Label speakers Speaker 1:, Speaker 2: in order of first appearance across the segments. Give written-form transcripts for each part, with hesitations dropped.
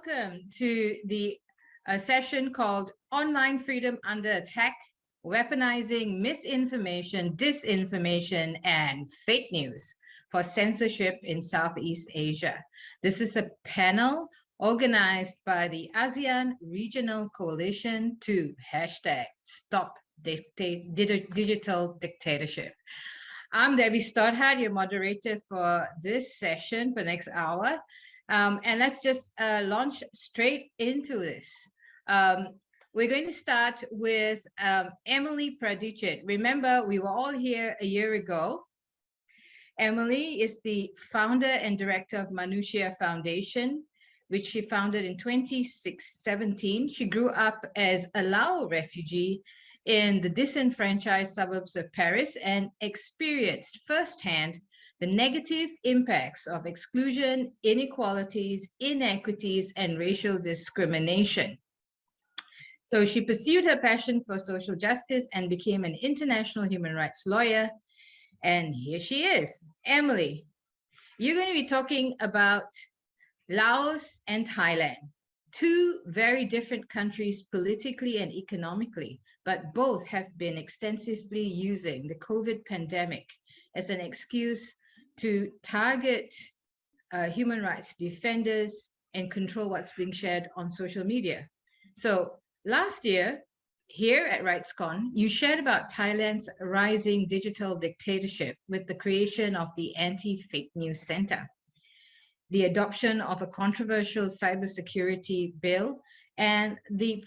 Speaker 1: welcome to the session called Online Freedom Under Attack, Weaponizing Misinformation, Disinformation, and Fake News for Censorship in Southeast Asia. This is a panel organized by the ASEAN Regional Coalition to #Stop Digital Dictatorship. I'm Debbie Stothard, your moderator for this session for the next hour. And let's just launch straight into this. We're going to start with Emilie Pradichit. Remember, we were all here a year ago. Emilie is the founder and director of Manushya Foundation, which she founded in 2017. She grew up as a Lao refugee in the disenfranchised suburbs of Paris and experienced firsthand the negative impacts of exclusion, inequalities, inequities, and racial discrimination. So she pursued her passion for social justice and became an international human rights lawyer. And here she is. Emilie, you're going to be talking about Laos and Thailand, two very different countries politically and economically, but both have been extensively using the COVID pandemic as an excuse to target human rights defenders and control what's being shared on social media. So last year, here at RightsCon, you shared about Thailand's rising digital dictatorship with the creation of the Anti-Fake News Center, the adoption of a controversial cybersecurity bill, and the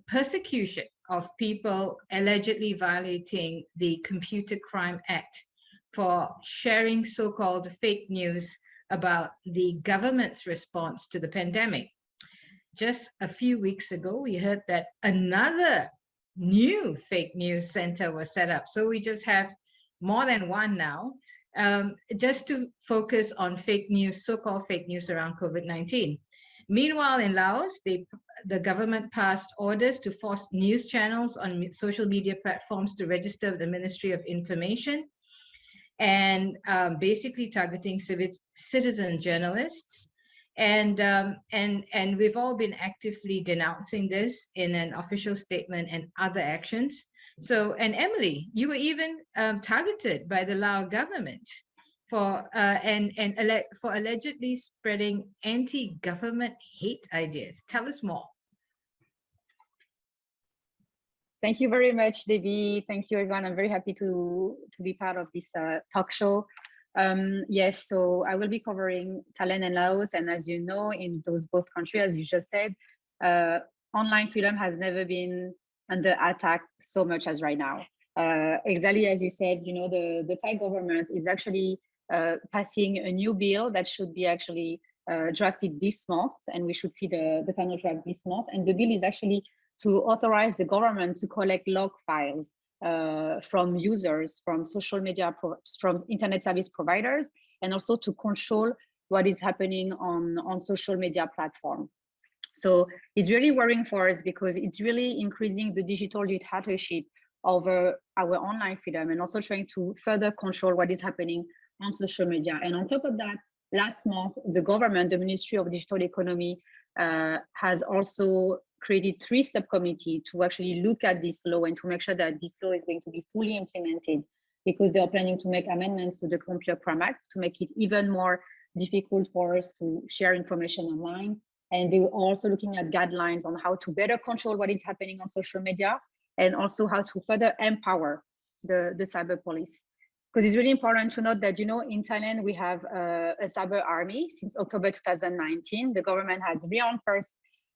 Speaker 1: persecution of people allegedly violating the Computer Crime Act for sharing so-called fake news about the government's response to the pandemic. Just a few weeks ago, we heard that another new fake news center was set up. So we just have more than one now, just to focus on fake news, so-called fake news around COVID-19. Meanwhile, in Laos, the government passed orders to force news channels on social media platforms to register with the Ministry of Information, and basically targeting citizen journalists. And we've all been actively denouncing this in an official statement and other actions. So, and Emilie, you were even targeted by the Lao government for for allegedly spreading anti-government hate ideas. Tell us more.
Speaker 2: Thank you very much, Debbie. Thank you, everyone. I'm very happy to be part of this talk show. Yes, so I will be covering Thailand and Laos. And as you know, in those both countries, as you just said, online freedom has never been under attack so much as right now. Exactly as you said, you know, the Thai government is actually passing a new bill that should be actually drafted this month, and we should see the final draft this month. And the bill is actually to authorize the government to collect log files from users, from social media, from internet service providers, and also to control what is happening on social media platforms. So it's really worrying for us because it's really increasing the digital dictatorship over our online freedom and also trying to further control what is happening on social media. And on top of that, last month, the government, the Ministry of Digital Economy, has also created 3 subcommittees to actually look at this law and to make sure that this law is going to be fully implemented, because they are planning to make amendments to the Computer Crime Act to make it even more difficult for us to share information online. And they were also looking at guidelines on how to better control what is happening on social media and also how to further empower the cyber police. Because it's really important to note that, you know, in Thailand, we have a cyber army since October 2019. The government has reinforced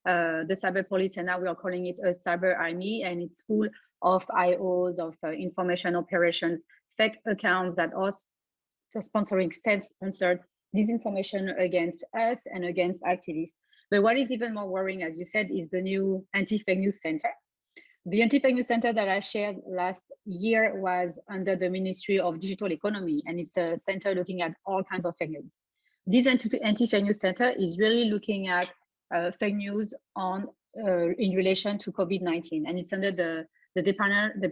Speaker 2: the cyber police, and now we are calling it a cyber army, and it's full of IOs, of information operations, fake accounts that are sponsoring state-sponsored disinformation against us and against activists. But what is even more worrying, as you said, is the new Anti-Fake News Center. The Anti-Fake News Center that I shared last year was under the Ministry of Digital Economy, and it's a center looking at all kinds of fake news. This Anti-Fake News Center is really looking at fake news in relation to COVID-19, and it's under the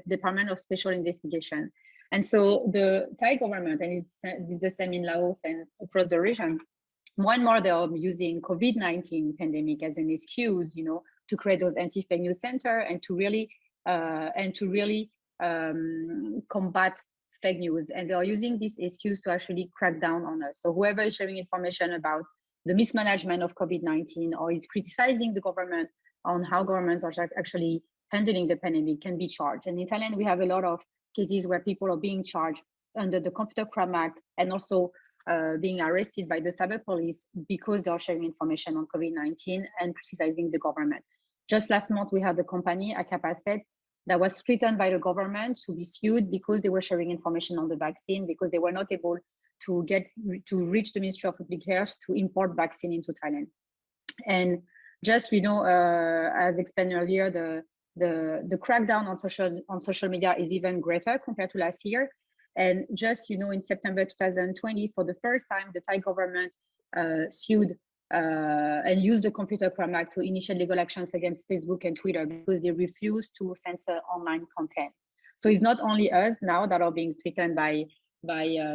Speaker 2: Department of Special Investigation. And so the Thai government, and it's the same in Laos and across the region, more and more they are using COVID-19 pandemic as an excuse, you know, to create those anti-fake news center and to really combat fake news. And they are using this excuse to actually crack down on us. So whoever is sharing information about the mismanagement of COVID-19 or is criticizing the government on how governments are actually handling the pandemic can be charged. And in Thailand, we have a lot of cases where people are being charged under the Computer Crime Act and also being arrested by the cyber police because they are sharing information on COVID-19 and criticizing the government. Just last month, we had the company, Akapaset, that was threatened by the government to be sued because they were sharing information on the vaccine, because they were not able to reach the Ministry of Public Health to import vaccine into Thailand. And just, you know, as explained earlier, the crackdown on social media is even greater compared to last year. And just, you know, in September 2020, for the first time, the Thai government sued and used the Computer Crime Act to initiate legal actions against Facebook and Twitter because they refused to censor online content. So it's not only us now that are being threatened by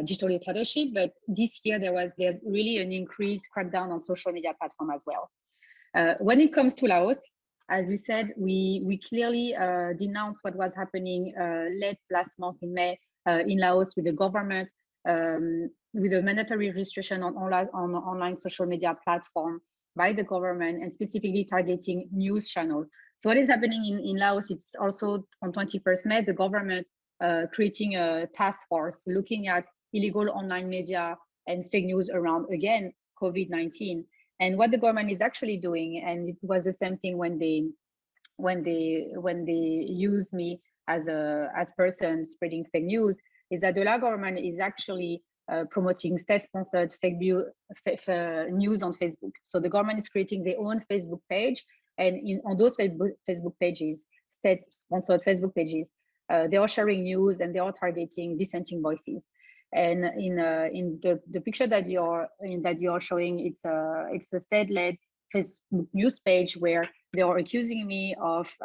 Speaker 2: digital dictatorship, but this year there's really an increased crackdown on social media platform as well. When it comes to Laos, as you said, we clearly denounced what was happening late last month in May in Laos with the government, with a mandatory registration on online social media platform by the government and specifically targeting news channels. So what is happening in Laos, it's also on 21st May, the government creating a task force looking at illegal online media and fake news around, again, COVID-19. And what the government is actually doing, and it was the same thing when they use me as person spreading fake news, is that the Lao government is actually promoting state-sponsored fake news on Facebook. So the government is creating their own Facebook page, and on those Facebook pages, state-sponsored Facebook pages, they are sharing news and they are targeting dissenting voices. And in the picture that you're showing, it's a state-led Facebook news page where they are accusing me of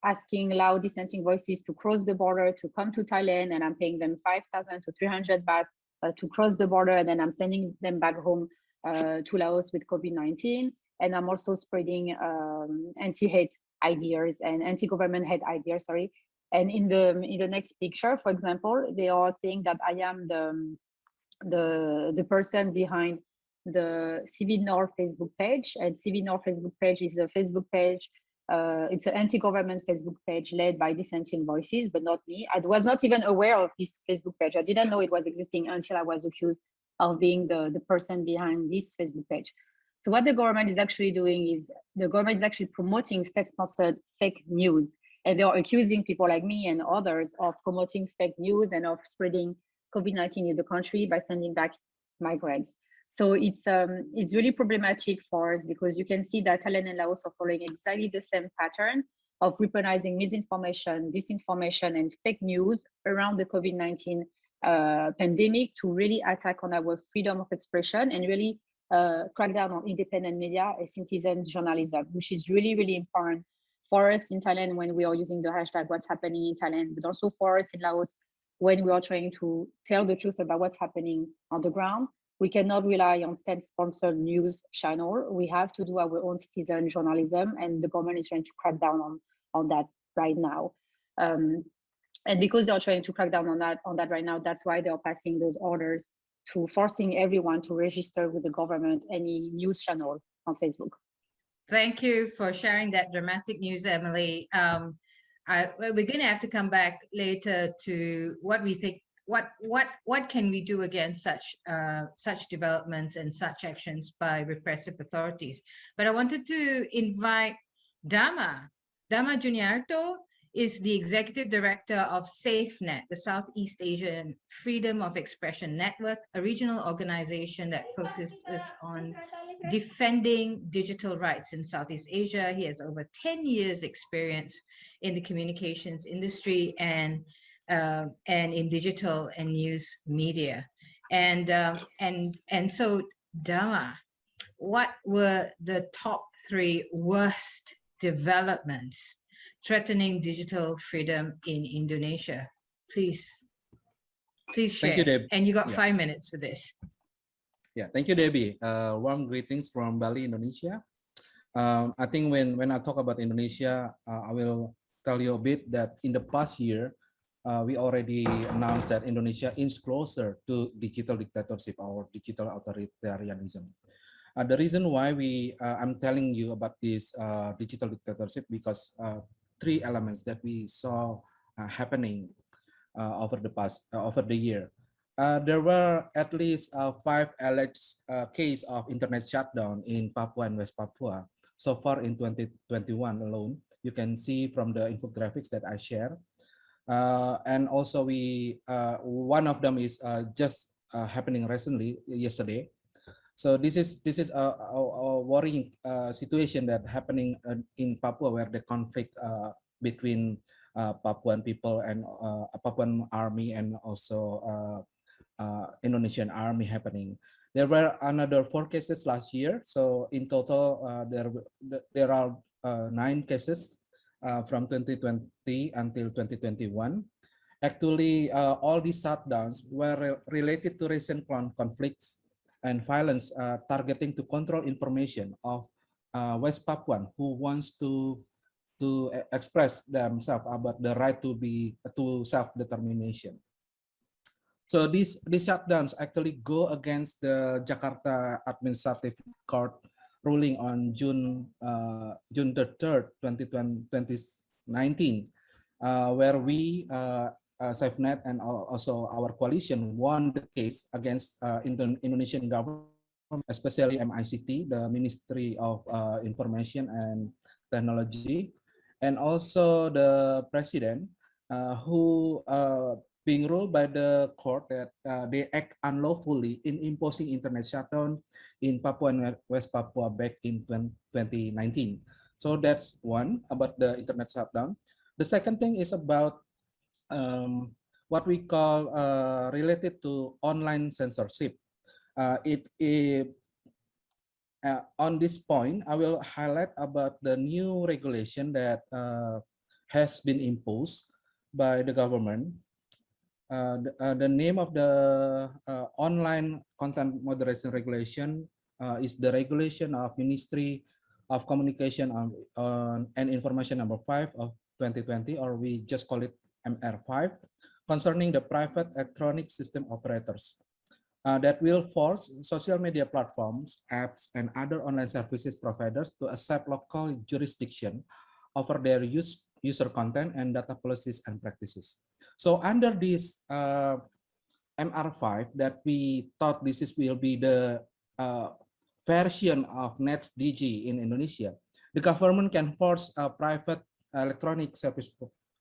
Speaker 2: asking Lao dissenting voices to cross the border to come to Thailand, and I'm paying them 5,000 to 300 baht to cross the border, and then I'm sending them back home to Laos with COVID-19. And I'm also spreading anti-hate ideas and anti-government hate ideas, sorry. And in the next picture, for example, they are saying that I am the person behind the CVNOR Facebook page, and CVNOR Facebook page is a Facebook page. It's an anti-government Facebook page led by dissenting voices, but not me. I was not even aware of this Facebook page. I didn't know it was existing until I was accused of being the person behind this Facebook page. So what the government is actually doing is the government is actually promoting state-sponsored fake news, and they are accusing people like me and others of promoting fake news and of spreading COVID-19 in the country by sending back migrants. So it's really problematic for us because you can see that Thailand and Laos are following exactly the same pattern of weaponizing misinformation, disinformation, and fake news around the COVID-19 pandemic to really attack on our freedom of expression and really crack down on independent media and citizen journalism, which is really, really important for us in Thailand when we are using the hashtag what's happening in Thailand, but also for us in Laos when we are trying to tell the truth about what's happening on the ground. We cannot rely on state-sponsored news channel. We have to do our own citizen journalism, and the government is trying to crack down on that right now. And because they're trying to crack down on that right now, that's why they're passing those orders to forcing everyone to register with the government any news channel on Facebook.
Speaker 1: Thank you for sharing that dramatic news, Emilie. We're going to have to come back later to what we think. What can we do against such developments and such actions by repressive authorities? But I wanted to invite Damar. Damar Juniarto is the executive director of SAFEnet, the Southeast Asian Freedom of Expression Network, a regional organization that focuses on defending digital rights in Southeast Asia. He has over 10 years experience in the communications industry and in digital and news media. And so, Damar, what were the top 3 worst developments threatening digital freedom in Indonesia? Please share.
Speaker 3: Thank you, Deb.
Speaker 1: And you got 5 minutes for this.
Speaker 3: Yeah, thank you, Debbie. Warm greetings from Bali, Indonesia. I think when I talk about Indonesia, I will tell you a bit that in the past year, we already announced that Indonesia is closer to digital dictatorship or digital authoritarianism. The reason why I'm telling you about this digital dictatorship because three elements that we saw happening over the year. There were at least 5 alleged cases of internet shutdown in Papua and West Papua so far in 2021 alone. You can see from the infographics that I share. And also one of them is just happening recently yesterday. So this is a worrying situation that happening in Papua, where the conflict between Papuan people and Papuan army and also Indonesian army happening. There were another 4 cases last year. So in total, there are 9 cases from 2020 until 2021. Actually, all these shutdowns were related to recent conflicts and violence targeting to control information of West Papuan who wants to express themselves about the right to self-determination. So these shutdowns actually go against the Jakarta Administrative Court ruling on June the 3rd, 2019, where we, SAFEnet, and also our coalition won the case against Indonesian government, especially MICT, the Ministry of Information and Technology, and also the president, who being ruled by the court that they act unlawfully in imposing internet shutdown in Papua and West Papua back in 2019. So that's one about the internet shutdown. The second thing is about what we call related to online censorship. On this point, I will highlight about the new regulation that has been imposed by the government. The name of the online content moderation regulation is the regulation of Ministry of Communication and Information number 5 of 2020, or we just call it MR5, concerning the private electronic system operators that will force social media platforms, apps, and other online services providers to accept local jurisdiction over their user content and data policies and practices. So under this MR5, that we thought will be the version of NetzDG in Indonesia, the government can force a private electronic service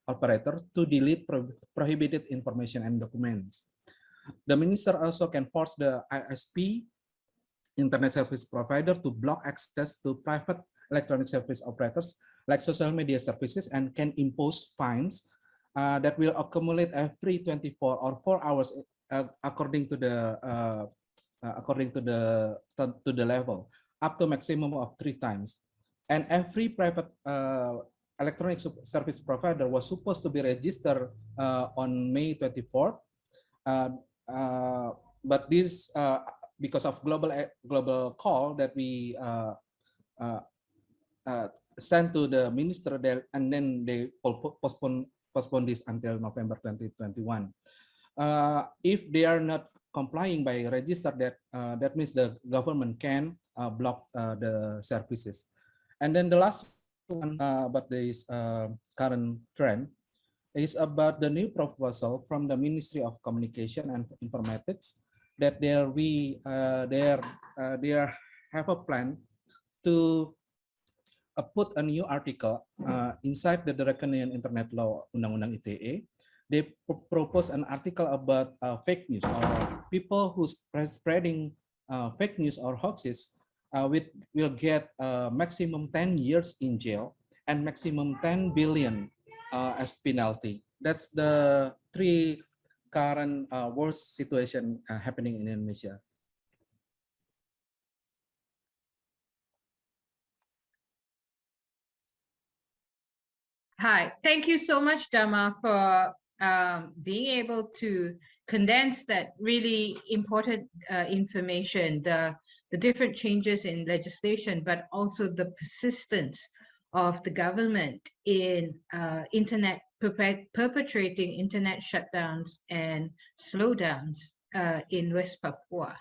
Speaker 3: operator to delete prohibited information and documents. The minister also can force the ISP, internet service provider, to block access to private electronic service operators like social media services, and can impose fines that will accumulate every 24 or 4 hours according to the level, up to maximum of 3 times. And every private electronic service provider was supposed to be registered on May 24th. But this, because of global call that we sent to the minister there, and then they postpone this until November 2021. If they are not complying by register, that means the government can block the services. And then the last one about this current trend is about the new proposal from the Ministry of Communication and Informatics, that they have a plan to put a new article inside the Draconian Internet Law, Undang-Undang ITE. They propose an article about fake news, or people who spreading fake news or hoaxes will get maximum 10 years in jail and maximum 10 billion as penalty. That's the 3 current worst situation happening in Indonesia.
Speaker 1: Hi, thank you so much, Damar, for being able to condense that really important information, the different changes in legislation, but also the persistence of the government in perpetrating internet shutdowns and slowdowns in West Papua,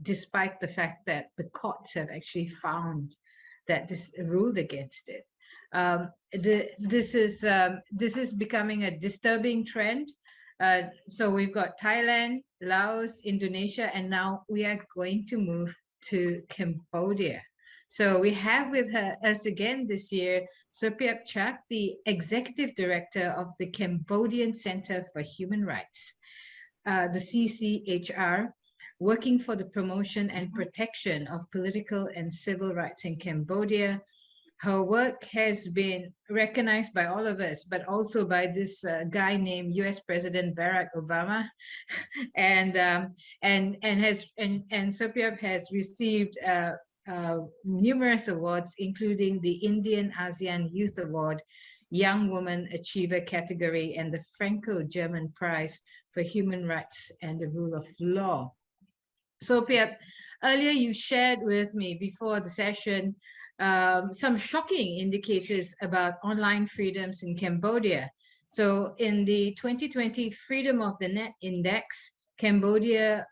Speaker 1: despite the fact that the courts have actually found that this ruled against it. This is becoming a disturbing trend. So we've got Thailand, Laos, Indonesia, and now we are going to move to Cambodia. So we have with us again this year, Sopheap Chak, the Executive Director of the Cambodian Center for Human Rights, the CCHR, working for the promotion and protection of political and civil rights in Cambodia. Her work has been recognized by all of us, but also by this guy named U.S. President Barack Obama, and Sopheap has received numerous awards, including the Indian ASEAN Youth Award, Young Woman Achiever category, and the Franco-German Prize for Human Rights and the Rule of Law. Sopheap, earlier you shared with me before the session some shocking indicators about online freedoms in Cambodia. So in the 2020 Freedom of the Net Index, Cambodia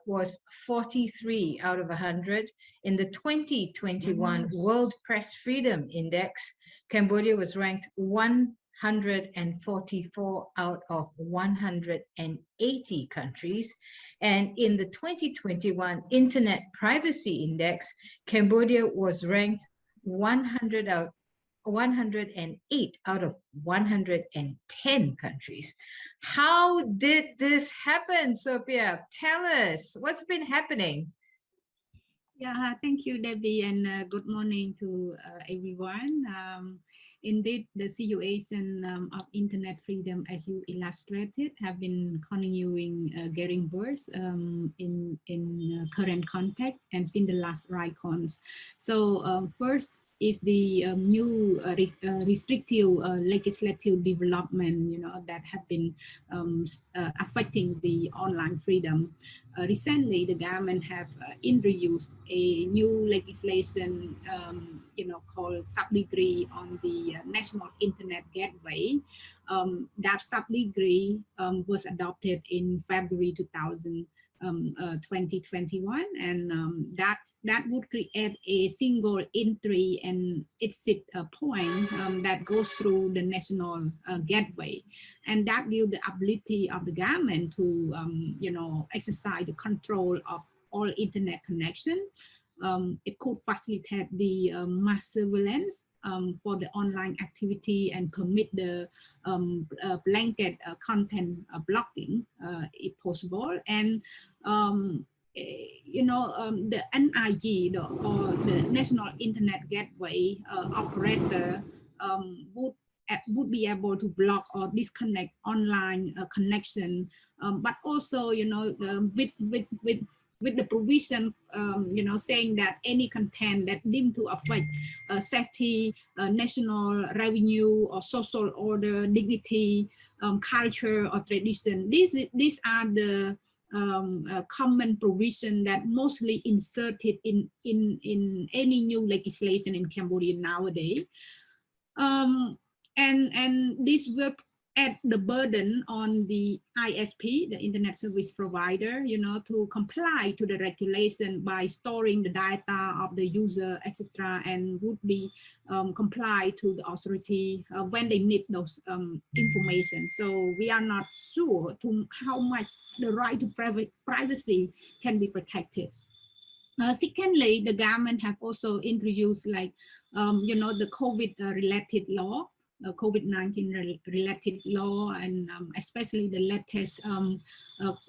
Speaker 1: was 43 out of 100. In the 2021 World Press Freedom Index, Cambodia was ranked 144 out of 180 countries. And in the 2021 Internet Privacy Index, Cambodia was ranked 108 out of 110 countries. How did this happen, Sopheap? Tell us, what's been happening?
Speaker 4: Yeah, thank you, Debbie, and good morning to everyone. Indeed, the situation of internet freedom, as you illustrated, have been continuing getting worse in current context and since the last RightsCons. So first is the new restrictive legislative development, that have been affecting the online freedom. Recently, the government have introduced a new legislation, called sub-degree on the National Internet Gateway. That sub-degree was adopted in February 2021, and that would create a single entry and exit point that goes through the national gateway, and that gives the ability of the government to exercise the control of all internet connection. It could facilitate the mass surveillance for the online activity and permit the blanket content blocking if possible. And the NIG, or the National Internet Gateway operator, would be able to block or disconnect online connection, but also with the provision, saying that any content that deemed to affect safety, national revenue, or social order, dignity, culture, or tradition. These are the common provision that mostly inserted in any new legislation in Cambodia nowadays. And this will add the burden on the ISP, the internet service provider, to comply to the regulation by storing the data of the user, etc., and would be comply to the authority when they need those information. So we are not sure to how much the right to privacy can be protected. Secondly, the government have also introduced the COVID-related law, COVID-19 related law, and especially the latest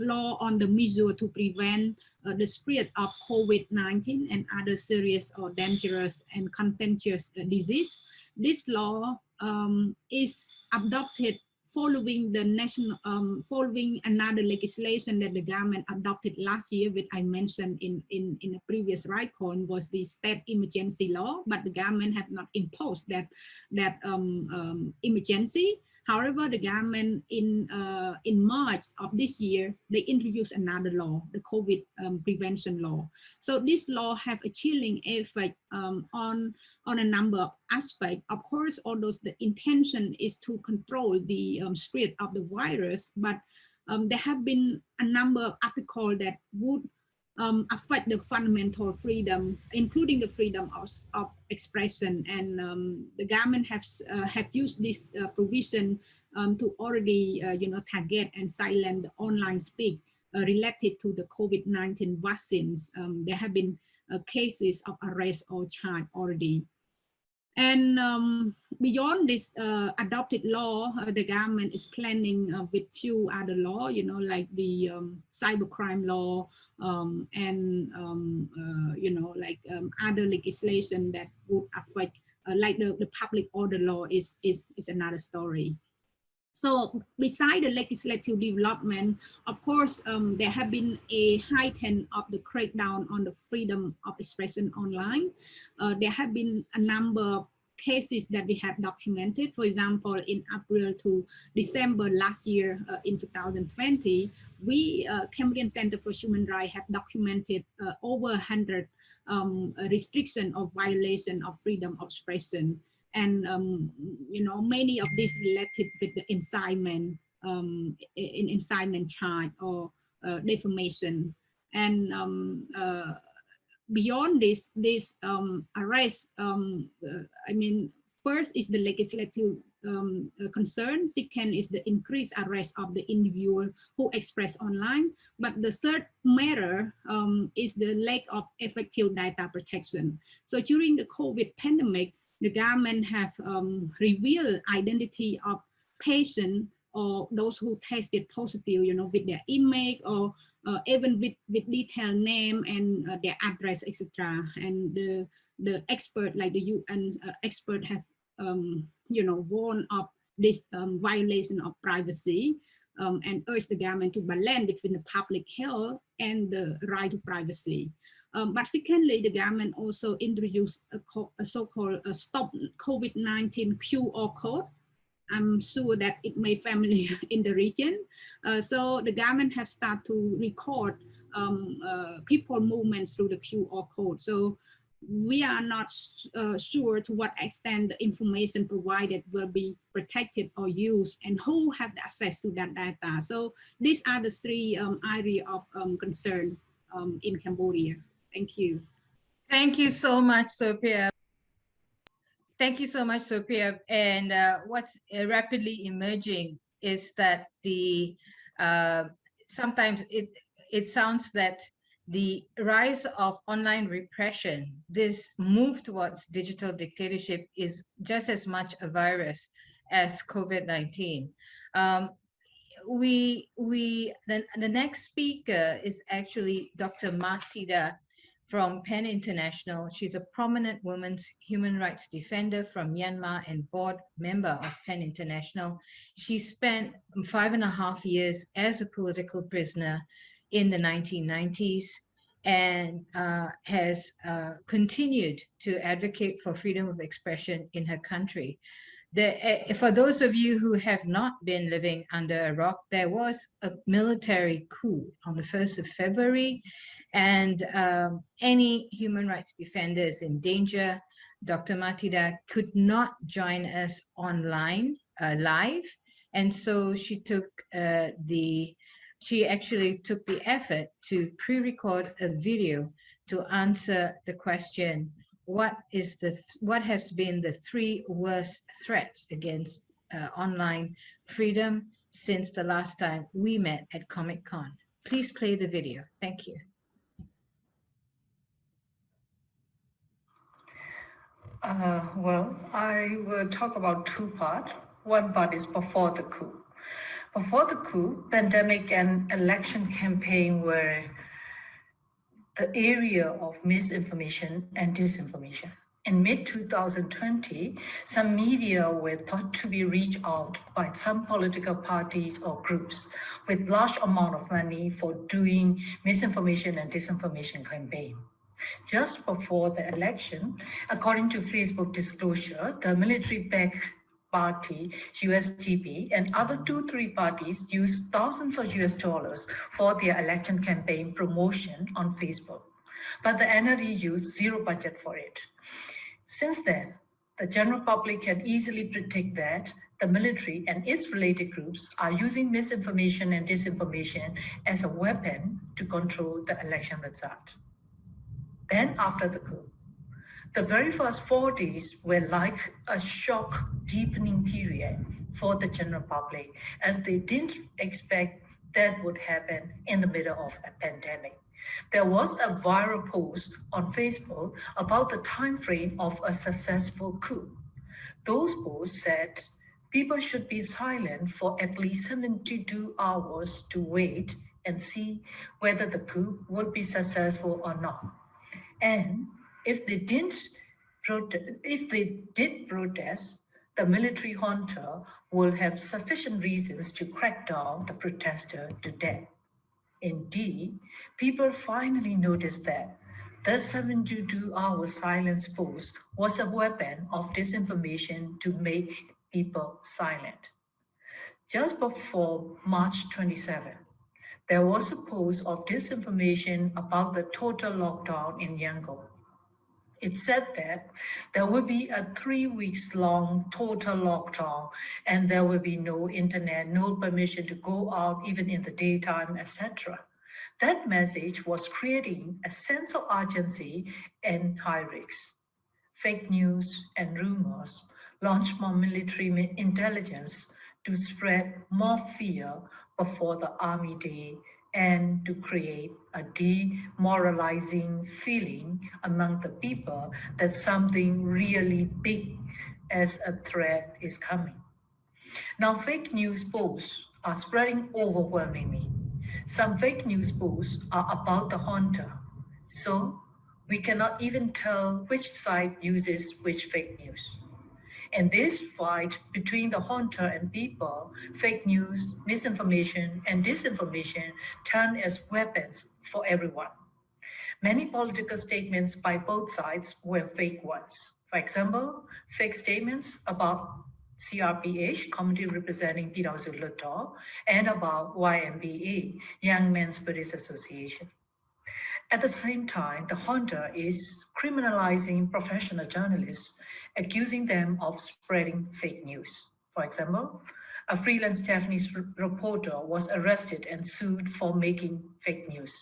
Speaker 4: law on the measure to prevent the spread of COVID-19 and other serious or dangerous and contagious disease. This law is adopted following the following another legislation that the government adopted last year, which I mentioned in the previous RightsCon, was the state emergency law, but the government have not imposed that emergency. However, the government in March of this year, they introduced another law, the COVID prevention law. So this law have a chilling effect on a number of aspects. Of course, although the intention is to control the spread of the virus, but there have been a number of articles that would affect the fundamental freedom, including the freedom of expression. And the government have used this provision to already, target and silence the online speak related to the COVID-19 vaccines. There have been cases of arrest or charge already. And beyond this adopted law, the government is planning with few other law, like the cybercrime law and other legislation that would affect, like the public order law is another story. So beside the legislative development, of course, there have been a heightened of the crackdown on the freedom of expression online. There have been a number of cases that we have documented. For example, in April to December last year, in 2020, we, Cambodian Center for Human Rights, have documented over 100 restriction or violation of freedom of expression. And, many of these related with the incitement, incitement charge or defamation. And beyond this arrest, first is the legislative concern. Second is the increased arrest of the individual who express online. But the third matter is the lack of effective data protection. So during the COVID pandemic, the government have revealed identity of patients or those who tested positive, with their email or even with detailed name and their address, etc. And the expert, like the UN expert, have warned of this violation of privacy and urged the government to balance between the public health and the right to privacy. But secondly, the government also introduced a so-called Stop COVID-19 QR code. I'm sure that it may be familiar in the region. So the government have started to record people movements through the QR code. So we are not sure to what extent the information provided will be protected or used and who have the access to that data. So these are the three areas of concern in Cambodia. Thank you.
Speaker 1: Thank you so much, Sopheap. Thank you so much, Sopheap. And what's rapidly emerging is that the sometimes it sounds that the rise of online repression, this move towards digital dictatorship, is just as much a virus as COVID-19. The next speaker is actually Dr. Thida from PEN International. She's a prominent women's human rights defender from Myanmar and board member of PEN International. She spent 5.5 years as a political prisoner in the 1990s and has continued to advocate for freedom of expression in her country. For those of you who have not been living under a rock, there was a military coup on the 1st of February, and any human rights defenders in danger. Dr. Thida could not join us online live, and so she took she actually took the effort to pre-record a video to answer the question, what has been the 3 worst threats against online freedom since the last time we met at Comic-Con. Please play the video. Thank you.
Speaker 5: Well, I will talk about 2 parts. One part is before the coup. Before the coup, pandemic and election campaign were the area of misinformation and disinformation. In mid-2020, some media were thought to be reached out by some political parties or groups with large amount of money for doing misinformation and disinformation campaign. Just before the election, according to Facebook disclosure, the military-backed party, USGB, and other 2-3 parties used thousands of US dollars for their election campaign promotion on Facebook. But the NRE used zero budget for it. Since then, the general public can easily predict that the military and its related groups are using misinformation and disinformation as a weapon to control the election result. Then after the coup, the very first 4 days were like a shock deepening period for the general public, as they didn't expect that would happen in the middle of a pandemic. There was a viral post on Facebook about the time frame of a successful coup. Those posts said people should be silent for at least 72 hours to wait and see whether the coup would be successful or not. And if they did protest, the military junta will have sufficient reasons to crack down the protester to death. Indeed, people finally noticed that the 72-hour silence post was a weapon of disinformation to make people silent. Just before March 27, there was a post of disinformation about the total lockdown in Yangon. It said that there will be a 3 weeks long total lockdown and there will be no internet, no permission to go out even in the daytime, etc. That message was creating a sense of urgency and high risk. Fake news and rumors launched more military intelligence to spread more fear before the Army Day and to create a demoralizing feeling among the people that something really big as a threat is coming. Now, fake news posts are spreading overwhelmingly. Some fake news posts are about the junta, so we cannot even tell which side uses which fake news. And this fight between the junta and people, fake news, misinformation, and disinformation turn as weapons for everyone. Many political statements by both sides were fake ones. For example, fake statements about CRPH, Committee Representing Pirasu Luto, and about YMBA, Young Men's Buddhist Association. At the same time, the junta is criminalizing professional journalists, accusing them of spreading fake news. For example, a freelance Japanese reporter was arrested and sued for making fake news.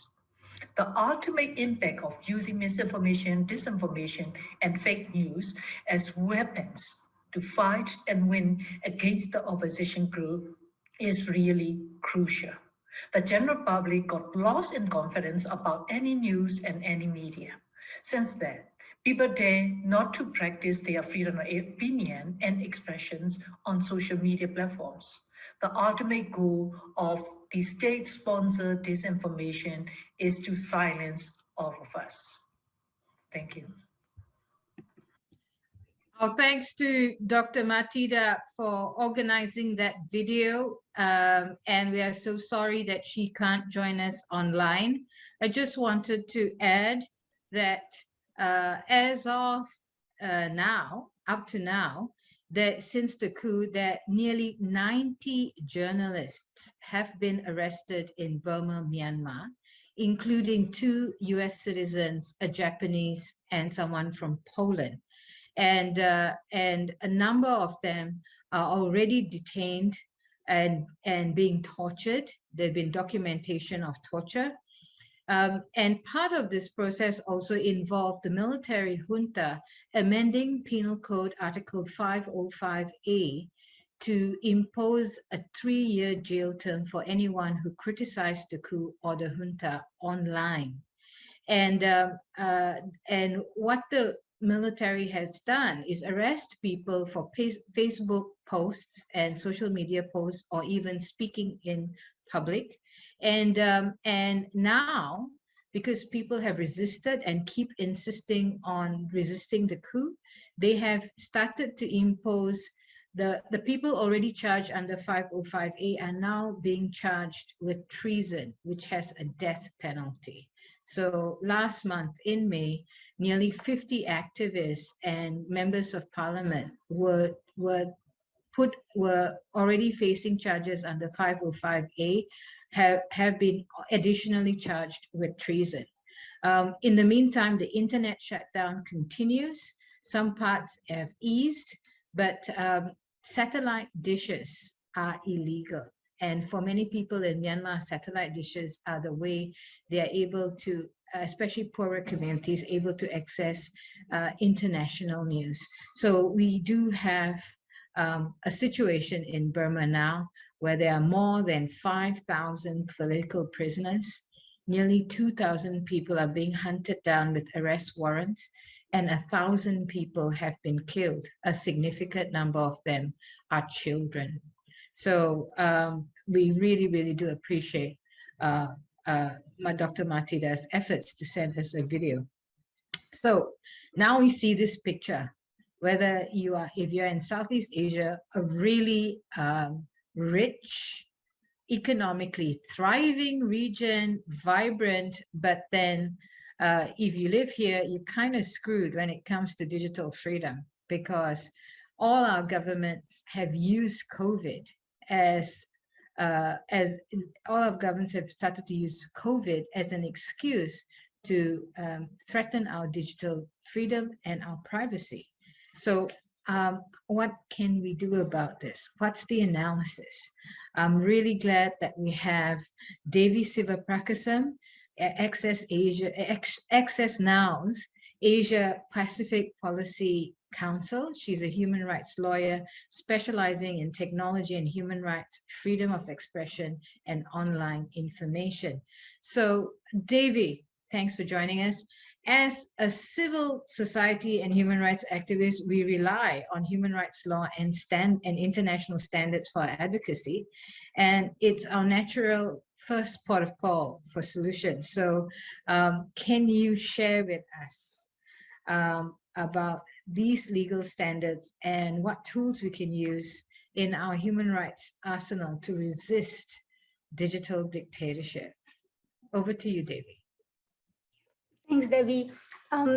Speaker 5: The ultimate impact of using misinformation, disinformation, and fake news as weapons to fight and win against the opposition group is really crucial. The general public got lost in confidence about any news and any media. Since then, people dare not to practice their freedom of opinion and expressions on social media platforms. The ultimate goal of the state-sponsored disinformation is to silence all of us. Thank you.
Speaker 1: Well, thanks to Dr. Thida for organizing that video. And we are so sorry that she can't join us online. I just wanted to add that as of now, up to now, that since the coup, that nearly 90 journalists have been arrested in Burma, Myanmar, including 2 US citizens, a Japanese, and someone from Poland. And a number of them are already detained and being tortured. There've been documentation of torture. And part of this process also involved the military junta amending Penal Code Article 505A to impose a 3-year jail term for anyone who criticized the coup or the junta online. And what the military has done is arrest people for Facebook posts and social media posts or even speaking in public. And now, because people have resisted and keep insisting on resisting the coup, they have started to impose the people already charged under 505A are now being charged with treason, which has a death penalty. So last month in May, nearly 50 activists and members of parliament were were already facing charges under 505A have been additionally charged with treason. In the meantime, the internet shutdown continues. Some parts have eased, but satellite dishes are illegal. And for many people in Myanmar, satellite dishes are the way they are able to, especially poorer communities, able to access international news. So we do have a situation in Burma now where there are more than 5,000 political prisoners. Nearly 2,000 people are being hunted down with arrest warrants, and 1,000 people have been killed. A significant number of them are children. So we really, really do appreciate Dr. Thida's efforts to send us a video. So now we see this picture, whether if you're in Southeast Asia, a really rich, economically thriving region, vibrant, but then if you live here, you're kind of screwed when it comes to digital freedom, because all our governments have used COVID as all our governments have started to use COVID as an excuse to threaten our digital freedom and our privacy. So what can we do about this? What's the analysis? I'm really glad that we have Dhevy Sivaprakasam, Access Now's Asia Pacific Policy Counsel. She's a human rights lawyer specializing in technology and human rights, freedom of expression, and online information. So Dhevy, thanks for joining us. As a civil society and human rights activist, we rely on human rights law and international standards for our advocacy. And it's our natural first port of call for solutions. So can you share with us about these legal standards and what tools we can use in our human rights arsenal to resist digital dictatorship? Over to you, Dhevy.
Speaker 6: Thanks, Debbie.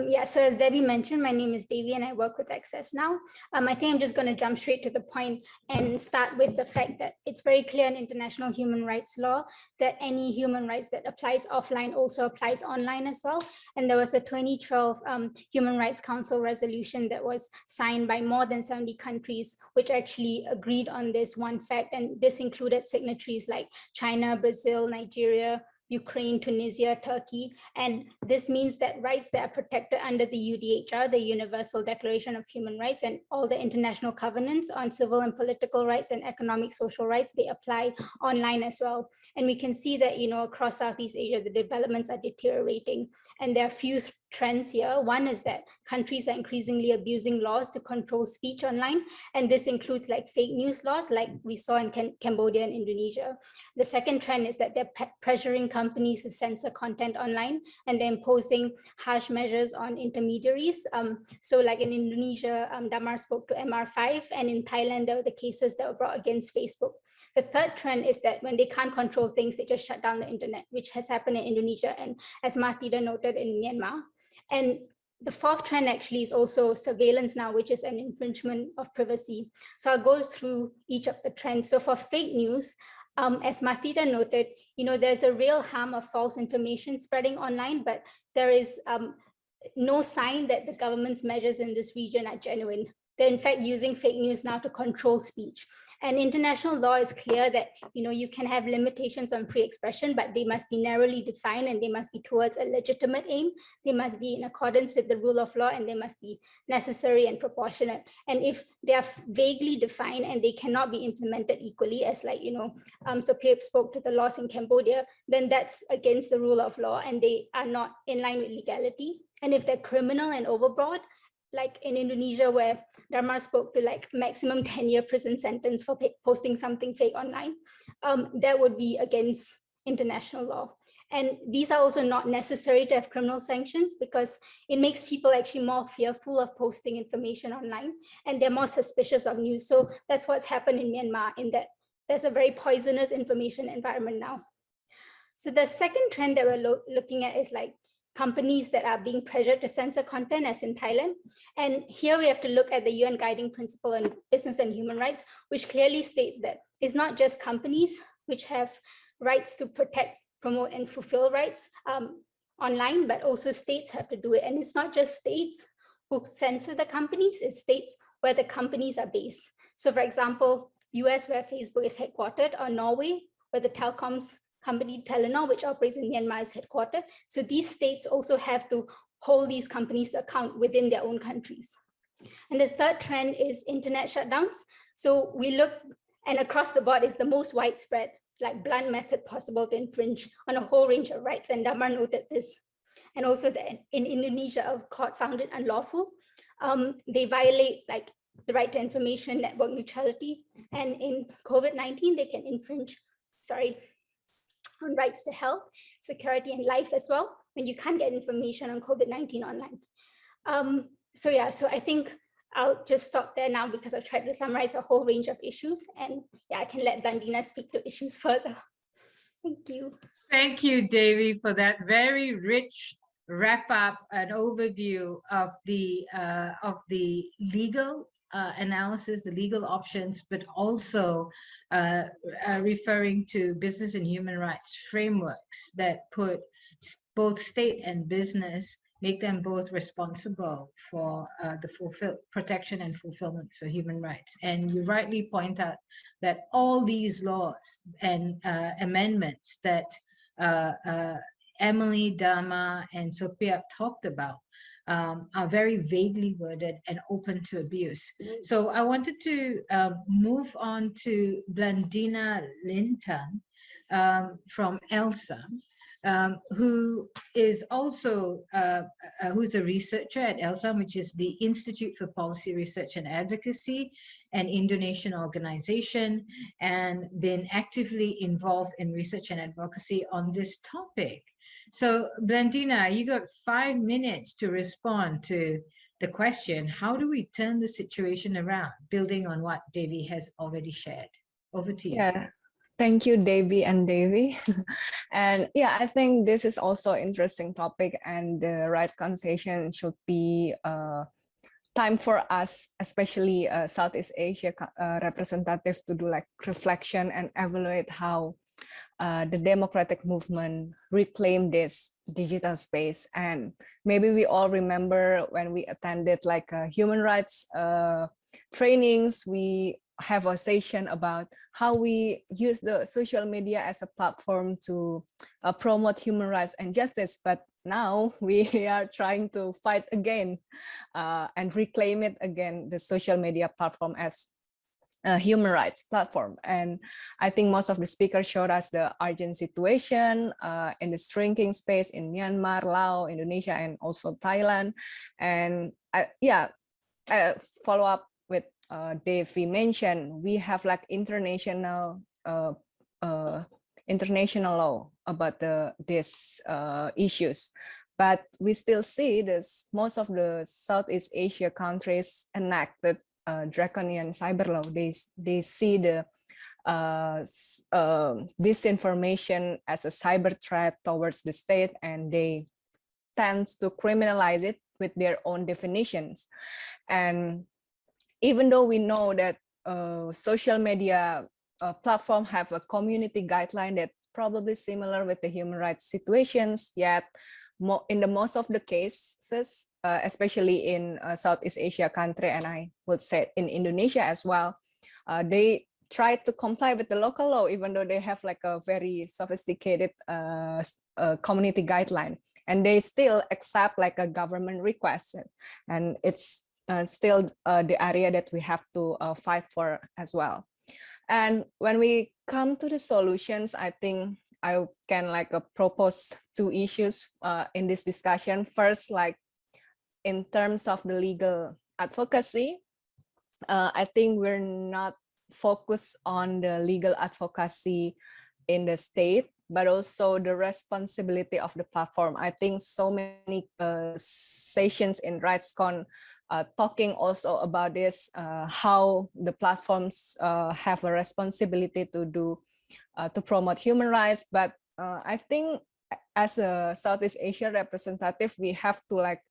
Speaker 6: Yeah, so as Debbie mentioned, my name is Dhevy and I work with Access Now. I think I'm just going to jump straight to the point and start with the fact that it's very clear in international human rights law that any human rights that applies offline also applies online as well. And there was a 2012 Human Rights Council resolution that was signed by more than 70 countries, which actually agreed on this one fact. And this included signatories like China, Brazil, Nigeria, Ukraine, Tunisia, Turkey, and this means that rights that are protected under the UDHR, the Universal Declaration of Human Rights, and all the international covenants on civil and political rights and economic social rights, they apply online as well. And we can see that, you know, across Southeast Asia, the developments are deteriorating. And there are a few trends here. One is that countries are increasingly abusing laws to control speech online. And this includes like fake news laws, like we saw in Cambodia and Indonesia. The second trend is that they're pressuring companies to censor content online, and they're imposing harsh measures on intermediaries. So like in Indonesia, Damar spoke to MR5, and in Thailand, there were the cases that were brought against Facebook. The third trend is that when they can't control things, they just shut down the internet, which has happened in Indonesia and, as Thida noted, in Myanmar. And the fourth trend actually is also surveillance now, which is an infringement of privacy. So I'll go through each of the trends. So for fake news, as Thida noted, you know, there's a real harm of false information spreading online, but there is no sign that the government's measures in this region are genuine. They're in fact using fake news now to control speech. And international law is clear that, you know, you can have limitations on free expression, but they must be narrowly defined and they must be towards a legitimate aim. They must be in accordance with the rule of law and they must be necessary and proportionate. And if they are vaguely defined and they cannot be implemented equally, as like, you know, Sopheap spoke to the laws in Cambodia, then that's against the rule of law and they are not in line with legality. And if they're criminal and overbroad, like in Indonesia, where Damar spoke to like maximum 10-year prison sentence for posting something fake online, that would be against international law. And these are also not necessary to have criminal sanctions because it makes people actually more fearful of posting information online and they're more suspicious of news. So that's what's happened in Myanmar, in that there's a very poisonous information environment now. So the second trend that we're looking at is like companies that are being pressured to censor content, as in Thailand. And here we have to look at the UN Guiding Principle on Business and Human Rights, which clearly states that it's not just companies which have rights to protect, promote, and fulfill rights online, but also states have to do it. And it's not just states who censor the companies, it's states where the companies are based. So for example, US, where Facebook is headquartered, or Norway, where the telecoms company Telenor, which operates in Myanmar, is headquartered. So these states also have to hold these companies to account within their own countries. And the third trend is internet shutdowns. So we look, and across the board is the most widespread, like blunt method possible to infringe on a whole range of rights. And Damar noted this. And also that in Indonesia, a court found it unlawful. They violate like the right to information, network neutrality. And in COVID-19, they can infringe, on rights to health, security, and life as well, when you can't get information on COVID-19 online. So I think I'll just stop there now because I've tried to summarize a whole range of issues, and yeah, I can let Dandina speak to issues further. Thank you.
Speaker 1: Thank you, Devi, for that very rich wrap up and overview of the legal analysis, the legal options, but also referring to business and human rights frameworks that put both state and business, make them both responsible for the protection and fulfillment for human rights. And you rightly point out that all these laws and amendments that Emilie, Damar, and Sopheap talked about are very vaguely worded and open to abuse. So I wanted to move on to Blandina Linton from ALTSEAN, who is also who's a researcher at ALTSEAN, which is the Institute for Policy Research and Advocacy, an Indonesian organization, and been actively involved in research and advocacy on this topic. So Blandina, you got 5 minutes to respond to the question, how do we turn the situation around, building on what Devi has already shared? Over to you.
Speaker 7: Yeah, thank you, Debbie and Devi. And yeah, I think this is also an interesting topic, and the RightsCon session should be time for us, especially Southeast Asia representative, to do like reflection and evaluate how the democratic movement reclaim this digital space. And maybe we all remember when we attended like human rights trainings, we have a session about how we use the social media as a platform to promote human rights and justice. But now we are trying to fight again and reclaim it again, the social media platform as a human rights platform. And I think most of the speakers showed us the urgent situation in the shrinking space in Myanmar, Laos, Indonesia, and also Thailand. And follow up with Devi mentioned, we have like international law about these issues, but we still see this. Most of the Southeast Asia countries enacted draconian cyber law. They see the disinformation as a cyber threat towards the state, and they tend to criminalize it with their own definitions. And even though we know that social media platform have a community guideline that probably similar with the human rights situations, yet in the most of the cases, especially in Southeast Asia country, and I would say in Indonesia as well, they try to comply with the local law, even though they have like a very sophisticated community guideline, and they still accept like a government request. And it's still the area that we have to fight for as well. And when we come to the solutions, I think I can like propose 2 issues in this discussion. First, like in terms of the legal advocacy, I think we're not focused on the legal advocacy in the state, but also the responsibility of the platform. I think so many sessions in RightsCon talking also about this, how the platforms have a responsibility to do to promote human rights. But I think as a Southeast Asia representative, we have to like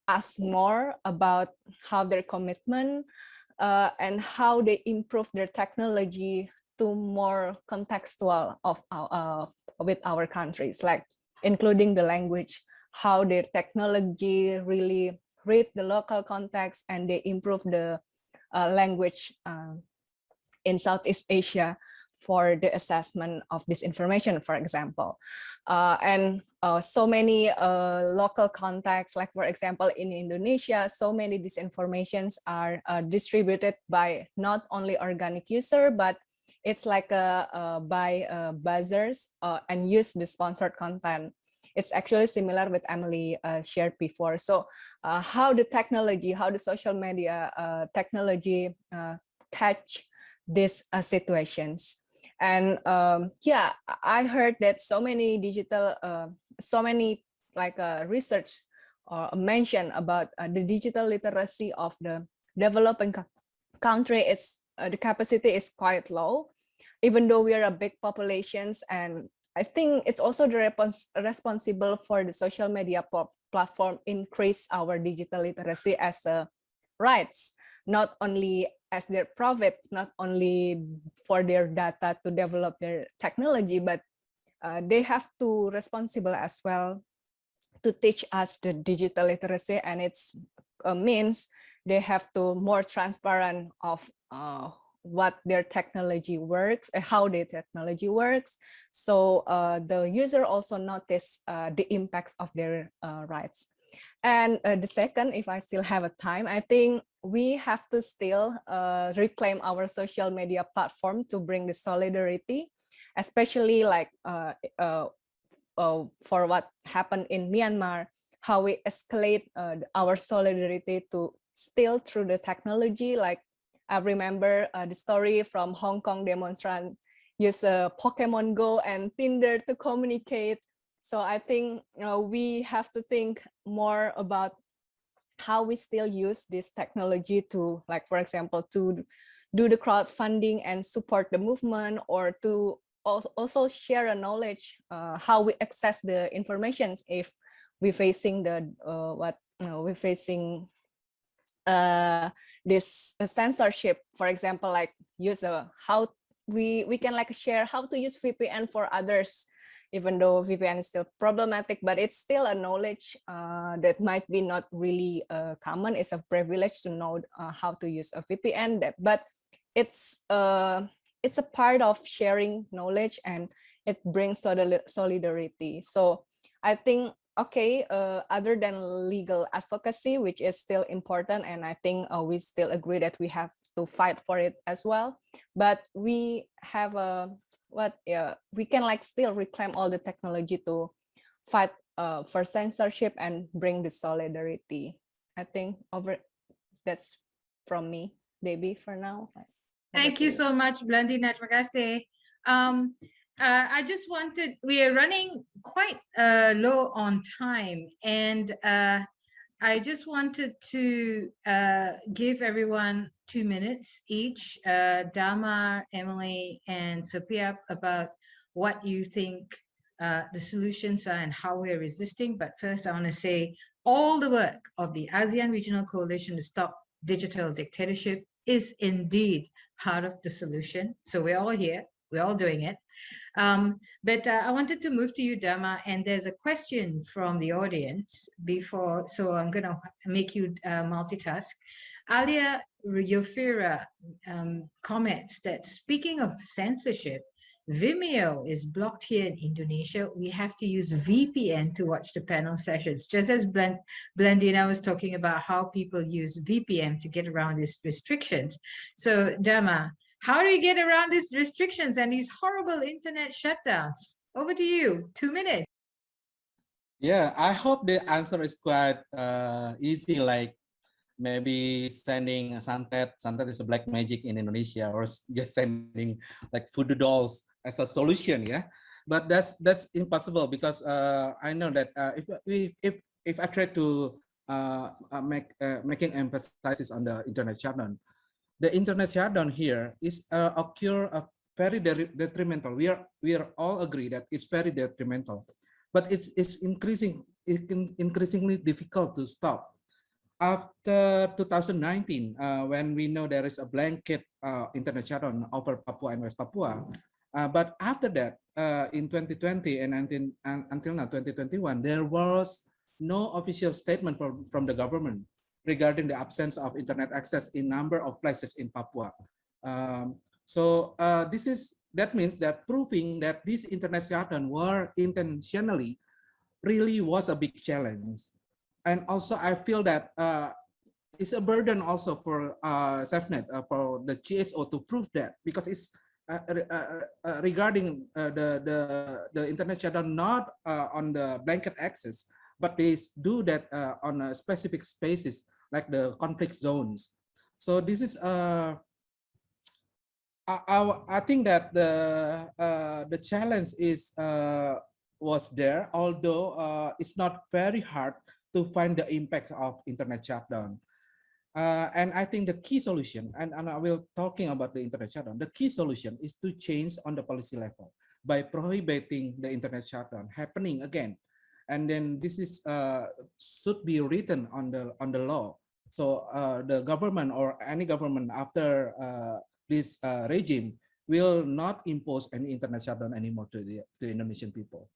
Speaker 7: ask more about how their commitment and how they improve their technology to more contextual of our, with our countries, like including the language, how their technology really read the local context and they improve the language in Southeast Asia for the assessment of disinformation, for example. And so many local contexts, like for example, in Indonesia, so many disinformations are distributed by not only organic user, but it's like by buzzers and use the sponsored content. It's actually similar with Emilie shared before. So how the technology, how the social media technology catch these situations. And yeah, I heard that so many digital, so many like research mention about the digital literacy of the developing country is the capacity is quite low, even though we are a big populations. And I think it's also the responsible for the social media platform increase our digital literacy as a rights, not only as their profit, not only for their data to develop their technology, but they have to responsible as well to teach us the digital literacy, and it's means they have to more transparent of what their technology works and how their technology works. So the user also notice the impacts of their rights. And the second, if I still have a time, I think we have to still reclaim our social media platform to bring the solidarity, especially like for what happened in Myanmar, how we escalate our solidarity to still through the technology. Like I remember the story from Hong Kong demonstrant use Pokemon Go and Tinder to communicate. So I think we have to think more about how we still use this technology to, like, for example, to do the crowdfunding and support the movement, or to also share a knowledge how we access the information if we're facing the we're facing this censorship. For example, like use how we can like share how to use VPN for others, even though VPN is still problematic, but it's still a knowledge that might be not really common. It's a privilege to know how to use a VPN, but it's a part of sharing knowledge, and it brings solidarity. So I think, okay, other than legal advocacy, which is still important, and I think we still agree that we have to fight for it as well, but we have a we can like still reclaim all the technology to fight for censorship and bring the solidarity. I think that's from me, Debbie, for now.
Speaker 1: Thank you so much, Blandina. Terima kasih. I just wanted, we are running quite low on time, and I just wanted to give everyone 2 minutes each, Damar, Emilie, and Sopheap, about what you think the solutions are and how we're resisting. But first, I want to say all the work of the ASEAN Regional Coalition to Stop Digital Dictatorship is indeed part of the solution. So we're all here, we're all doing it. But I wanted to move to you, Damar, and there's a question from the audience before, so I'm going to make you multitask. Alia Yofira comments that speaking of censorship, Vimeo is blocked here in Indonesia. We have to use VPN to watch the panel sessions, just as Blandina was talking about how people use VPN to get around these restrictions. So, Damar, how do you get around these restrictions and these horrible internet shutdowns? Over to you, 2 minutes.
Speaker 3: Yeah, I hope the answer is quite easy, like maybe sending santet. Santet is a black magic in Indonesia, or just sending like voodoo dolls as a solution. Yeah, but that's impossible, because I know that if I try to making emphasis on the internet shutdown, the internet shutdown here is occur very detrimental. We are all agree that it's very detrimental. but it's increasingly difficult to stop. After 2019, when we know there is a blanket internet shutdown over Papua and West Papua, but after that, in 2020 and until now 2021, there was no official statement from the government regarding the absence of internet access in number of places in Papua. That means that proving that these internet shutdown were intentionally really was a big challenge. And also I feel that it's a burden also for SAFEnet, for the GSO to prove that, because it's regarding the internet shutdown not on the blanket access, but they do that on a specific spaces like the conflict zones. So this is I think that the challenge is was there, although it's not very hard to find the impact of internet shutdown. And I think the key solution, and I will talking about the internet shutdown, the key solution is to change on the policy level by prohibiting the internet shutdown happening again. And then this is should be written on the law. So the government or any government after this regime will not impose any internet shutdown anymore to the Indonesian people.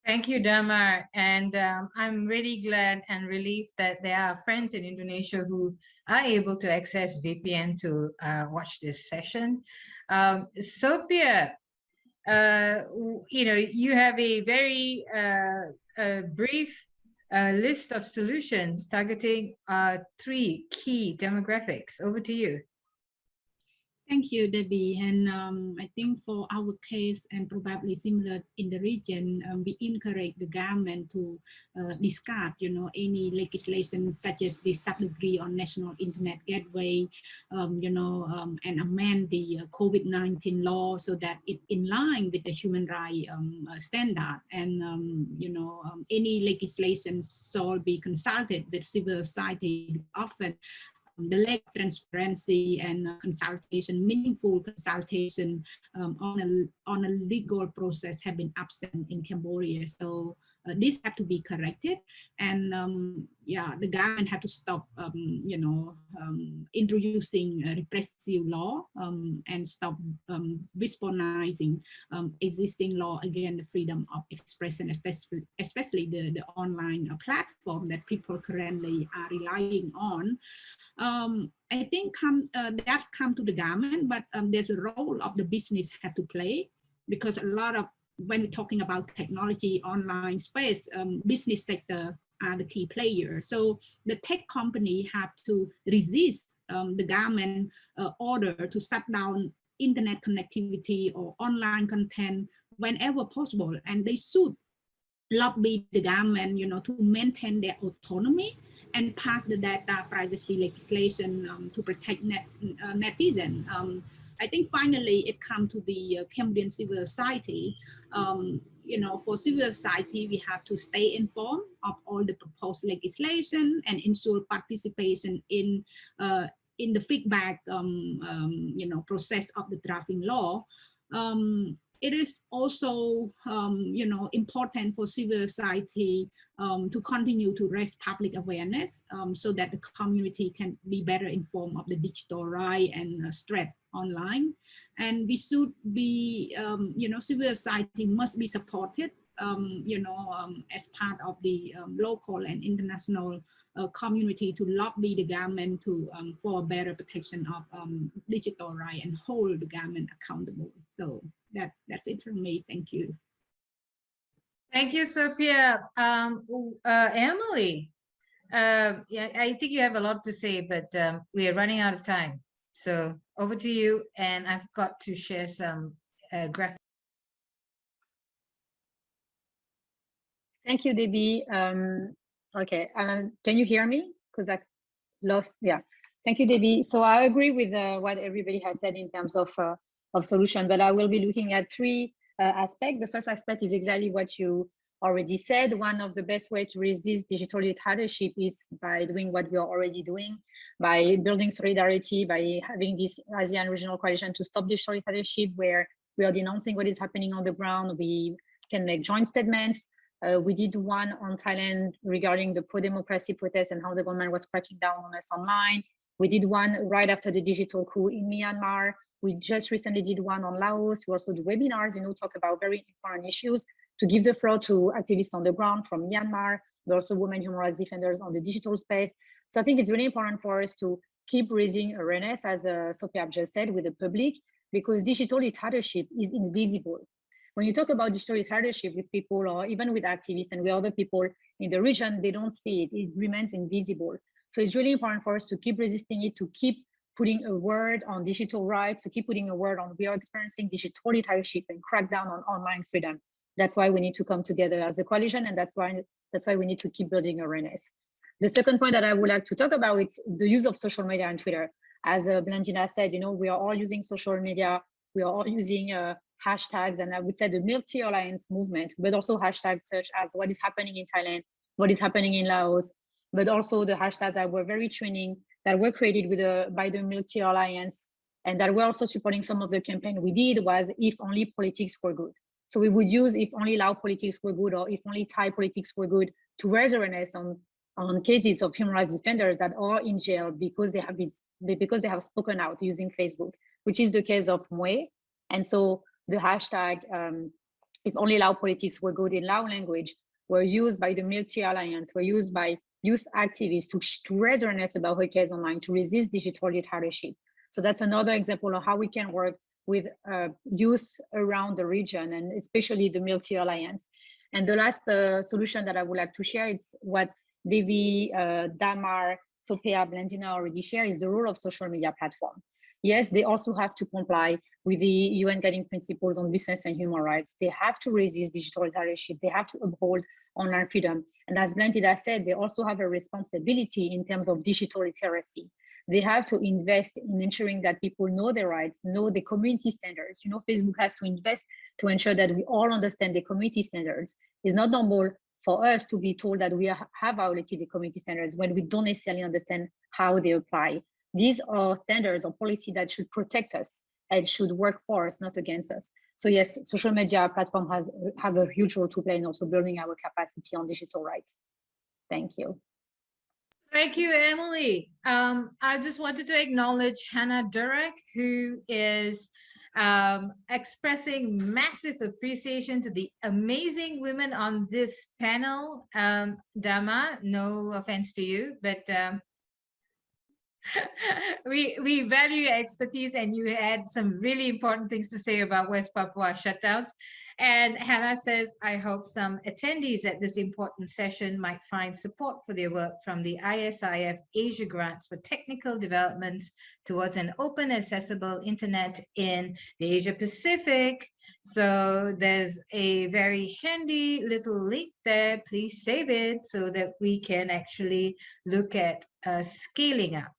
Speaker 1: Thank you, Damar. And I'm really glad and relieved that there are friends in Indonesia who are able to access VPN to watch this session. Sopheap, you have a very brief list of solutions targeting 3 key demographics. Over to you.
Speaker 4: Thank you, Debbie. And I think for our case, and probably similar in the region, we encourage the government to discard, any legislation such as the sub-degree on national internet gateway, and amend the COVID-19 law so that it's in line with the human rights standard. And any legislation shall be consulted with civil society. Often the lack of transparency and consultation, meaningful consultation on a legal process have been absent in Cambodia. So this have to be corrected, and the government have to stop, introducing a repressive law and stop weaponizing existing law against the freedom of expression, especially the online platform that people currently are relying on. I think that come to the government, but there's a role of the business have to play, because a lot of, when we're talking about technology, online space, business sector are the key players. So the tech company have to resist the government order to shut down internet connectivity or online content whenever possible, and they should lobby the government, to maintain their autonomy and pass the data privacy legislation to protect netizens. I think finally it comes to the Cambodian civil society. For civil society, we have to stay informed of all the proposed legislation and ensure participation in the feedback, process of the drafting law. It is also, important for civil society to continue to raise public awareness so that the community can be better informed of the digital right and threat online. And we should be, civil society must be supported, as part of the local and international community to lobby the government to for better protection of digital right and hold the government accountable. So that's it from me. Thank you.
Speaker 1: Thank you, Sopheap. Emilie, I think you have a lot to say, but we are running out of time. So over to you, and I've got to share some graphics.
Speaker 2: Thank you, Debbie. Okay, can you hear me? Because I lost, yeah. Thank you, Debbie. So I agree with what everybody has said in terms of solution, but I will be looking at 3 aspects. The first aspect is exactly what you already said. One of the best ways to resist digital dictatorship is by doing what we are already doing, by building solidarity, by having this ASEAN regional coalition to stop digital dictatorship, where we are denouncing what is happening on the ground. We can make joint statements. We did one on Thailand regarding the pro-democracy protests and how the government was cracking down on us online. We did one right after the digital coup in Myanmar. We just recently did one on Laos. We also do webinars, talk about very important issues to give the floor to activists on the ground from Myanmar, but also women human rights defenders on the digital space. So I think it's really important for us to keep raising awareness, as Sopheap just said, with the public, because digital dictatorship is invisible. When you talk about digital dictatorship with people or even with activists and with other people in the region, they don't see it. It remains invisible. So it's really important for us to keep resisting it, to keep putting a word on digital rights, to keep putting a word on we are experiencing digital dictatorship and crack down on online freedom. That's why we need to come together as a coalition, and that's why we need to keep building awareness. The second point that I would like to talk about is the use of social media and Twitter. As Blandina said, we are all using social media, we are all using hashtags, and I would say the multi-alliance movement, but also hashtags such as what is happening in Thailand, what is happening in Laos, but also the hashtags that were very training, that were created by the multi-alliance, and that we're also supporting some of the campaign we did was if only politics were good. So we would use if only Lao politics were good or if only Thai politics were good to raise awareness on cases of human rights defenders that are in jail because they have spoken out using Facebook, which is the case of Mwe. And so the hashtag if only Lao politics were good in Lao language were used by the multi-alliance, were used by youth activists to raise awareness about her case online, to resist digital dictatorship. So that's another example of how we can work with youth around the region and especially the multi-alliance. And the last solution that I would like to share is what Dhevy, Damar, Sopheap, Blandina already shared is the role of social media platform. Yes, they also have to comply with the UN Guiding Principles on Business and Human Rights. They have to resist digital dictatorship. They have to uphold online freedom. And as Blandina said, they also have a responsibility in terms of digital literacy. They have to invest in ensuring that people know their rights, know the community standards. Facebook has to invest to ensure that we all understand the community standards. It's not normal for us to be told that we have violated the community standards when we don't necessarily understand how they apply. These are standards or policy that should protect us and should work for us, not against us. So yes, social media platform have a huge role to play in also building our capacity on digital rights. Thank you.
Speaker 1: Thank you, Emilie. I just wanted to acknowledge Hannah Durek, who is expressing massive appreciation to the amazing women on this panel. Damar, no offense to you, but we value your expertise, and you had some really important things to say about West Papua shutdowns. And Hannah says, I hope some attendees at this important session might find support for their work from the ISIF Asia grants for technical developments towards an open, accessible internet in the Asia Pacific. So there's a very handy little link there. Please save it so that we can actually look at scaling up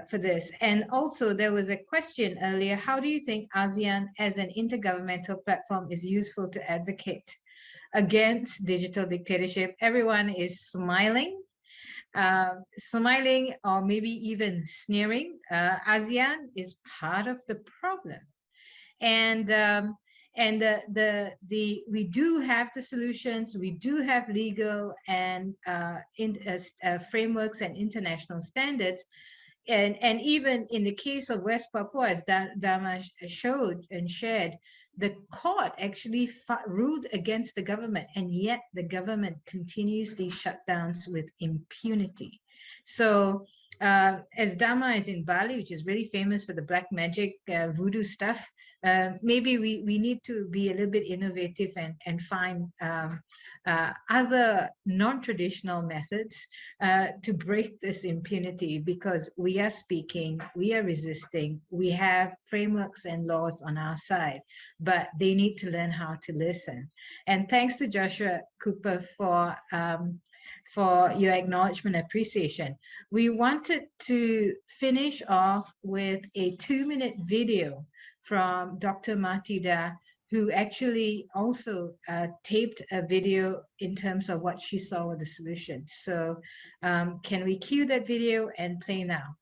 Speaker 1: for this. And also there was a question earlier, how do you think ASEAN as an intergovernmental platform is useful to advocate against digital dictatorship? Everyone is smiling or maybe even sneering. ASEAN is part of the problem. And we do have the solutions, we do have legal and frameworks and international standards. And even in the case of West Papua, as Damar showed and shared, the court actually ruled against the government, and yet the government continues these shutdowns with impunity. So as Damar is in Bali, which is really famous for the black magic voodoo stuff, maybe we need to be a little bit innovative and find other non-traditional methods to break this impunity, because we are speaking, we are resisting, we have frameworks and laws on our side, but they need to learn how to listen. And thanks to Joshua Cooper for your acknowledgement, appreciation. We wanted to finish off with a 2-minute video from Dr. Thida, who actually also taped a video in terms of what she saw with the solutions. So can we cue that video and play now?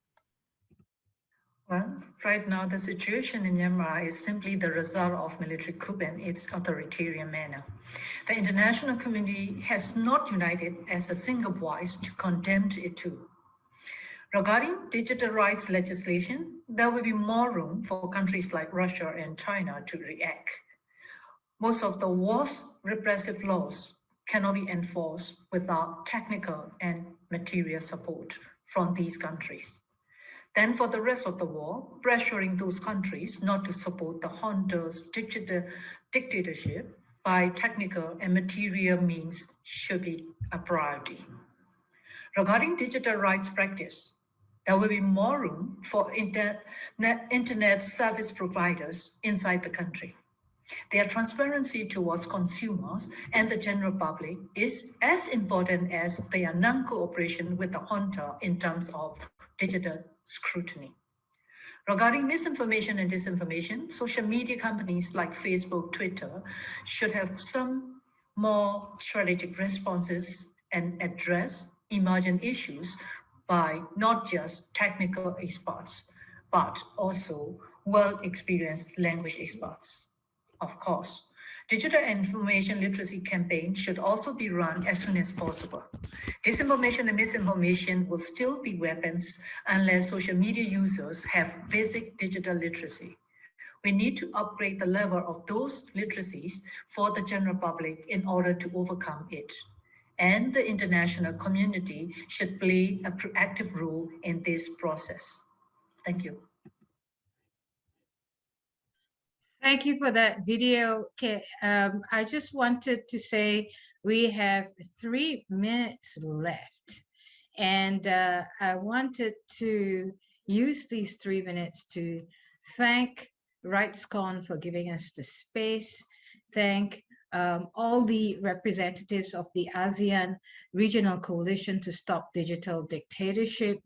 Speaker 5: Well, right now the situation in Myanmar is simply the result of military coup and its authoritarian manner. The international community has not united as a single voice to condemn it too. Regarding digital rights legislation, there will be more room for countries like Russia and China to react. Most of the worst repressive laws cannot be enforced without technical and material support from these countries. Then for the rest of the world, pressuring those countries not to support the junta's digital dictatorship by technical and material means should be a priority. Regarding digital rights practice, there will be more room for internet service providers inside the country. Their transparency towards consumers and the general public is as important as their non-cooperation with the junta in terms of digital scrutiny. Regarding misinformation and disinformation, social media companies like Facebook, Twitter should have some more strategic responses and address emergent issues by not just technical experts, but also well-experienced language experts. Of course, digital information literacy campaigns should also be run as soon as possible. Disinformation and misinformation will still be weapons unless social media users have basic digital literacy. We need to upgrade the level of those literacies for the general public in order to overcome it. And the international community should play a proactive role in this process. Thank you.
Speaker 1: Thank you for that video. Okay, I just wanted to say we have 3 minutes left, and I wanted to use these 3 minutes to thank RightsCon for giving us the space, thank all the representatives of the ASEAN Regional Coalition to Stop Digital Dictatorship,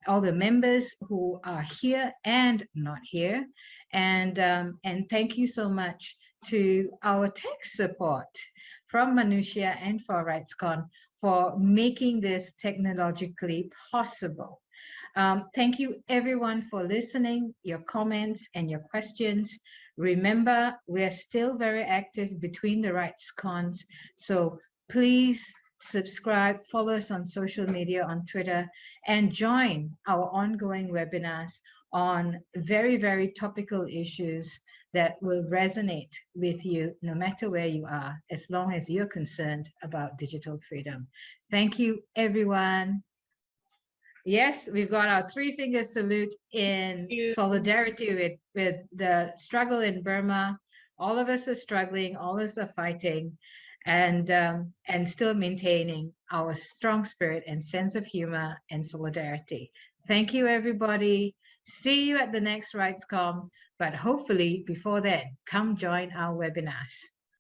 Speaker 1: all the members who are here and not here, and thank you so much to our tech support from Manushya and for RightsCon for making this technologically possible. Thank you everyone for listening, your comments and your questions. Remember, we're still very active between the RightsCons, so please subscribe, follow us on social media, on Twitter, and join our ongoing webinars on very, very topical issues that will resonate with you no matter where you are, as long as you're concerned about digital freedom. Thank you, everyone. Yes, we've got our 3-finger salute in solidarity with the struggle in Burma. All of us are struggling, all of us are fighting, and still maintaining our strong spirit and sense of humor and solidarity. Thank you, everybody. See you at the next RightsCon, but hopefully before then, come join our webinars.